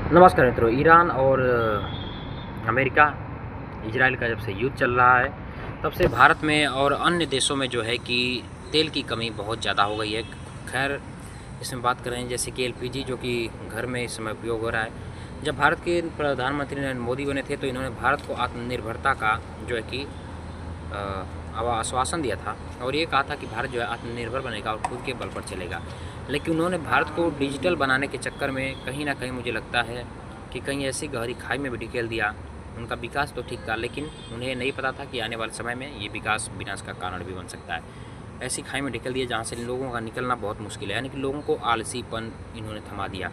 नमस्कार मित्रों। ईरान और अमेरिका इजराइल का जब से युद्ध चल रहा है तब से भारत में और अन्य देशों में जो है कि तेल की कमी बहुत ज़्यादा हो गई है। खैर, इसमें बात करें जैसे कि एलपीजी जो कि घर में इस समय उपयोग हो रहा है। जब भारत के प्रधानमंत्री नरेंद्र मोदी बने थे तो इन्होंने भारत को आत्मनिर्भरता का जो है कि आश्वासन दिया था और ये कहा था कि भारत जो है आत्मनिर्भर बनेगा और खुद के बल पर चलेगा। लेकिन उन्होंने भारत को डिजिटल बनाने के चक्कर में कहीं ना कहीं मुझे लगता है कि कहीं ऐसी गहरी खाई में भी ढकेल दिया। उनका विकास तो ठीक था लेकिन उन्हें नहीं पता था कि आने वाले समय में ये विकास विनाश का कारण भी बन सकता है। ऐसी खाई में ढकेल दिया जहाँ से लोगों का निकलना बहुत मुश्किल है, यानी कि लोगों को आलसीपन इन्होंने थमा दिया।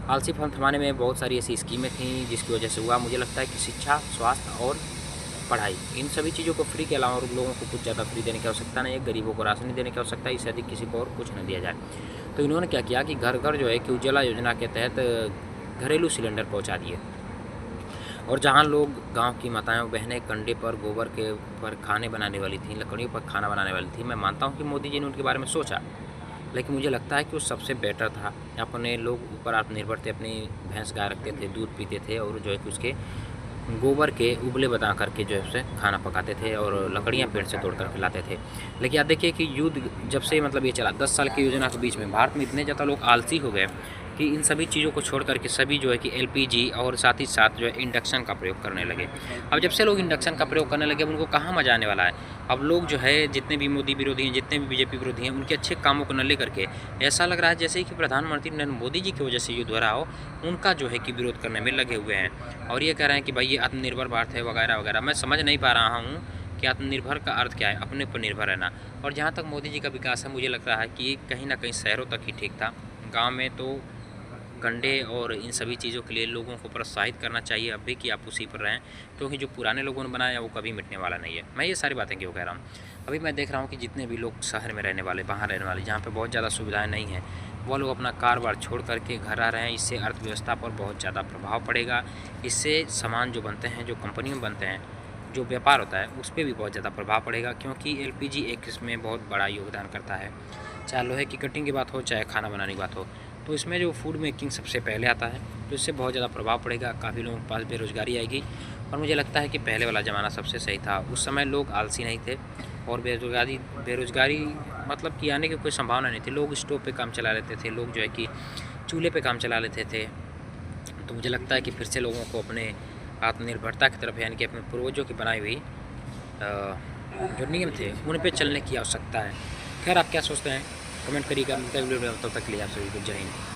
आलसीपन थमाने में बहुत सारी ऐसी स्कीमें थीं जिसकी वजह से हुआ। मुझे लगता है कि शिक्षा, स्वास्थ्य और पढ़ाई, इन सभी चीज़ों को फ्री के अलावा और लोगों को कुछ ज़्यादा फ्री देने की आवश्यकता नहीं है। गरीबों को राशन देने की आवश्यकता है, इससे अधिक किसी को और कुछ न दिया जाए। तो इन्होंने क्या किया कि घर घर जो है कि उज्ज्वला योजना के तहत घरेलू सिलेंडर पहुंचा दिए। और जहां लोग, गांव की माताएं बहनें कंडे पर गोबर के पर खाने बनाने वाली थीं, लकड़ियों पर खाना बनाने वाली थी, मैं मानता हूं कि मोदी जी ने उनके बारे में सोचा, लेकिन मुझे लगता है कि वो सबसे बेटर था। अपने लोग ऊपर आत्मनिर्भर थे, अपनी भैंस गाय रखते थे, दूध पीते थे और जो है कि उसके गोबर के उबले बना करके जो है उसे खाना पकाते थे और लकड़ियाँ पेड़ से तोड़ कर खिलाते थे। लेकिन आप देखिए कि युद्ध जब से मतलब ये चला 10 साल की योजना के बीच में भारत में इतने ज़्यादा लोग आलसी हो गए कि इन सभी चीज़ों को छोड़ करके सभी जो है कि एलपीजी और साथ ही साथ जो है इंडक्शन का प्रयोग करने लगे। अब जब से लोग इंडक्शन का प्रयोग करने लगे, अब उनको कहाँ मजा आने वाला है। अब लोग जो है जितने भी मोदी विरोधी हैं, जितने भी बीजेपी विरोधी हैं, उनके अच्छे कामों को न ले करके ऐसा लग रहा है जैसे कि प्रधानमंत्री नरेंद्र मोदी जी की वजह से युद्ध हो रहा हो, उनका जो है कि विरोध करने में लगे हुए हैं और ये कह रहे हैं कि भाई ये आत्मनिर्भर भारत है वगैरह वगैरह। मैं समझ नहीं पा रहा हूँ कि आत्मनिर्भर का अर्थ क्या है। अपने पर निर्भर रहना। और जहाँ तक मोदी जी का विकास है, मुझे लग रहा है कि कहीं ना कहीं शहरों तक ही ठीक था। गाँव में तो कंडे और इन सभी चीज़ों के लिए लोगों को प्रोत्साहित करना चाहिए अब भी कि आप उसी पर रहें, क्योंकि जो पुराने लोगों ने बनाया वो कभी मिटने वाला नहीं है। मैं ये सारी बातें क्यों कह रहा हूँ, अभी मैं देख रहा हूँ कि जितने भी लोग शहर में रहने वाले, बाहर रहने वाले, जहाँ पे बहुत ज़्यादा सुविधाएं नहीं हैं, वो लोग अपना कारोबार छोड़ करके घर आ रहे हैं। इससे अर्थव्यवस्था पर बहुत ज़्यादा प्रभाव पड़ेगा। इससे सामान जो बनते हैं, जो कंपनी में बनते हैं, जो व्यापार होता है, उस पर भी बहुत ज़्यादा प्रभाव पड़ेगा, क्योंकि एलपीजी एक इसमें बहुत बड़ा योगदान करता है। चाहे लोहे की कटिंग की बात हो, चाहे खाना बनाने की बात हो, तो इसमें जो फूड मेकिंग सबसे पहले आता है, तो इससे बहुत ज़्यादा प्रभाव पड़ेगा। काफ़ी लोगों के पास बेरोज़गारी आएगी और मुझे लगता है कि पहले वाला ज़माना सबसे सही था। उस समय लोग आलसी नहीं थे और बेरोज़गारी मतलब कि आने की कोई संभावना नहीं थी। लोग स्टोव पे काम चला लेते थे, लोग जो है कि चूल्हे पे काम चला लेते थे। तो मुझे लगता है कि फिर से लोगों को अपने आत्मनिर्भरता की तरफ, यानी कि अपने पूर्वजों की बनाई हुई जो नियम थे उन पे चलने की आवश्यकता है। खैर, आप क्या सोचते हैं कमेंट करिएगा। मिलता है वीडियो में, तब तक के लिए आप सभी को जय हिंद।